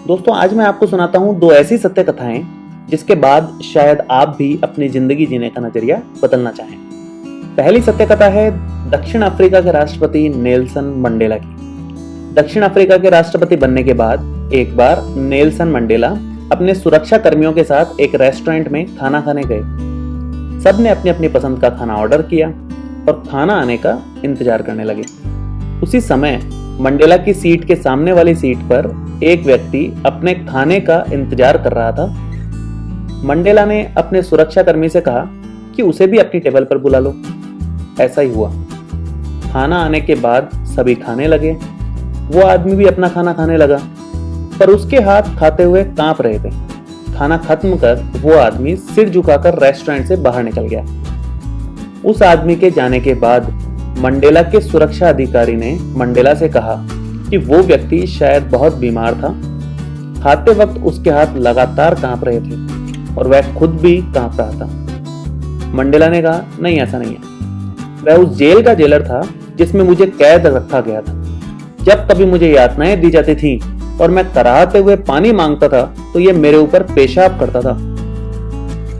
दोस्तों आज मैं आपको सुनाता हूँ दो ऐसी सत्य कथाएं जिसके बाद शायद आप भी अपनी जिंदगी जीने का नजरिया बदलना चाहें। पहली सत्य कथा है दक्षिण अफ्रीका के राष्ट्रपति नेल्सन मंडेला की। दक्षिण अफ्रीका के राष्ट्रपति बनने के बाद एक बार नेल्सन मंडेला अपने सुरक्षा कर्मियों के साथ एक रेस्टोरेंट में खाना खाने गए। सबने अपनी अपनी पसंद का खाना ऑर्डर किया और खाना आने का इंतजार करने लगे। उसी समय मंडेला की सीट के सामने वाली सीट पर एक व्यक्ति अपने खाने का इंतजार कर रहा था। मंडेला ने अपने सुरक्षा कर्मी से कहा कि उसे भी अपनी टेबल पर बुला लो। ऐसा ही हुआ। खाना आने के बाद सभी खाने लगे। वो आदमी भी अपना खाना खाने लगा, पर उसके हाथ खाते हुए कांप रहे थे। खाना खत्म कर वो आदमी सिर झुकाकर रेस्टोरेंट से बाहर निकल गया। उस आदमी के जाने के बाद मंडेला के सुरक्षा अधिकारी ने मंडेला से कहा कि वो व्यक्ति शायद बहुत बीमार था। खाते वक्त उसके हाथ लगातार कांप रहे थे और वह खुद भी कांप रहा था। मंडेला ने कहा, नहीं ऐसा नहीं है, वह उस जेल का जेलर था जिसमें मुझे कैद रखा गया था। जब कभी मुझे यातनाएं दी जाती थी और मैं कराहते हुए पानी मांगता था तो यह मेरे ऊपर पेशाब करता था।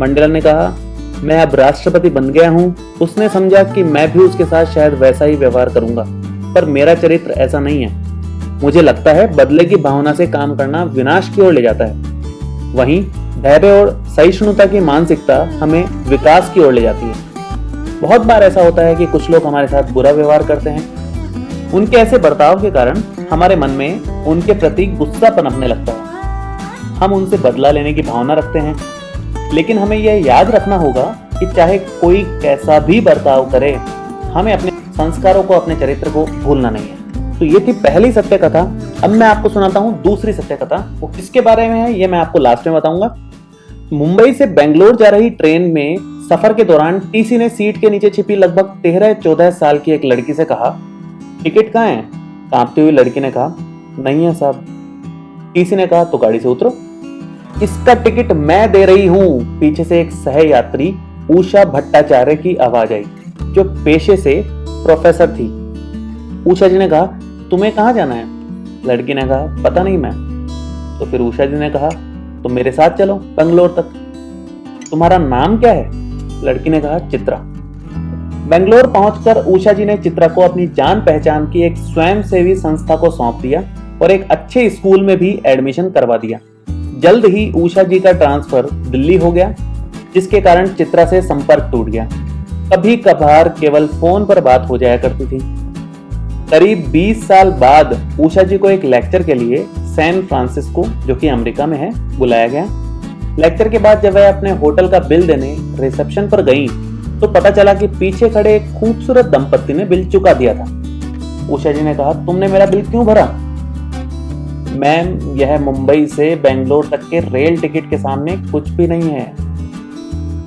मंडेला ने कहा, मैं अब राष्ट्रपति बन गया हूं। उसने समझा कि मैं भी उसके साथ शायद वैसा ही व्यवहार करूंगा, पर मेरा चरित्र ऐसा नहीं है। मुझे लगता है बदले की भावना से काम करना विनाश की ओर ले जाता है, वहीं धैर्य और सहिष्णुता की मानसिकता हमें विकास की ओर ले जाती है। बहुत बार ऐसा होता है कि कुछ लोग हमारे साथ बुरा व्यवहार करते हैं। उनके ऐसे बर्ताव के कारण हमारे मन में उनके प्रति गुस्सा पनपने लगता है। हम उनसे बदला लेने की भावना रखते हैं, लेकिन हमें यह याद रखना होगा कि चाहे कोई कैसा भी बर्ताव करे, हमें अपने संस्कारों को, अपने चरित्र को भूलना नहीं है। तो ये थी पहली सत्य कथा। अब मैं आपको सुनाता हूँ दूसरी सत्य कथा। वो किसके बारे में है ये मैं आपको लास्ट में बताऊंगा। मुंबई से बेंगलोर जा रही ट्रेन में सफर के दौरान टीसी ने सीट के नीचे छिपी लगभग 13-14 साल की एक लड़की से कहा, टिकट कहाँ है? कांपती हुई लड़की ने कहा, नहीं है साहब। टीसी ने कहा, तो गाड़ी से उतरो, इसका टिकट मैं दे रही हूं। पीछे से एक सह यात्री उषा भट्टाचार्य की आवाज आई, जो पेशे से प्रोफेसर थी। उषा जी ने कहा, तुम्हें कहां जाना है? लड़की ने कहा, पता नहीं मैम। तो फिर उषा जी ने कहा, तो मेरे साथ चलो बेंगलोर तक। तुम्हारा नाम क्या है? लड़की ने कहा, चित्रा। बेंगलोर पहुंचकर उषा जी ने चित्रा को अपनी जान पहचान की एक स्वयंसेवी संस्था को सौंप दिया और एक अच्छे स्कूल में भी एडमिशन करवा दिया। जल्द ही उषा जी का ट्रांसफर दिल्ली हो गया, जिसके कारण चित्रा से संपर्क टूट गया। कभी कभार केवल फोन पर बात हो जाया करती थी। करीब 20 साल बाद उषा जी को एक लेक्चर के लिए सैन फ्रांसिस्को, जो कि अमेरिका में है, बुलाया गया। लेक्चर के बाद जब वह अपने होटल का बिल देने रिसेप्शन पर गई तो पता चला कि पीछे खड़े एक खूबसूरत दंपत्ति ने बिल चुका दिया था। उषा जी ने कहा, तुमने मेरा बिल क्यों भरा? मैम, यह मुंबई से बेंगलोर तक के रेल टिकट के सामने कुछ भी नहीं है।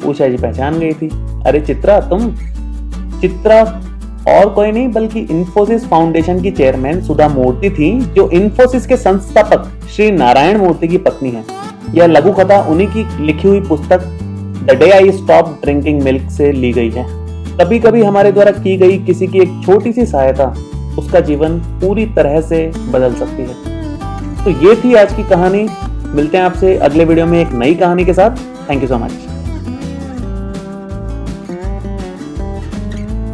उषा जी पहचान गई थी। अरे चित्रा, तुम? चित्रा और कोई नहीं बल्कि इंफोसिस फाउंडेशन की चेयरमैन सुधा मूर्ति थी, जो इंफोसिस के संस्थापक श्री नारायण मूर्ति की पत्नी है। यह लघु कथा उन्हीं की लिखी हुई पुस्तक the day I stop drinking milk से ली गई है। कभी कभी हमारे द्वारा की गई किसी की एक छोटी सी सहायता उसका जीवन पूरी तरह से बदल सकती है। तो ये थी आज की कहानी। मिलते हैं आपसे अगले वीडियो में एक नई कहानी के साथ। Thank you so much.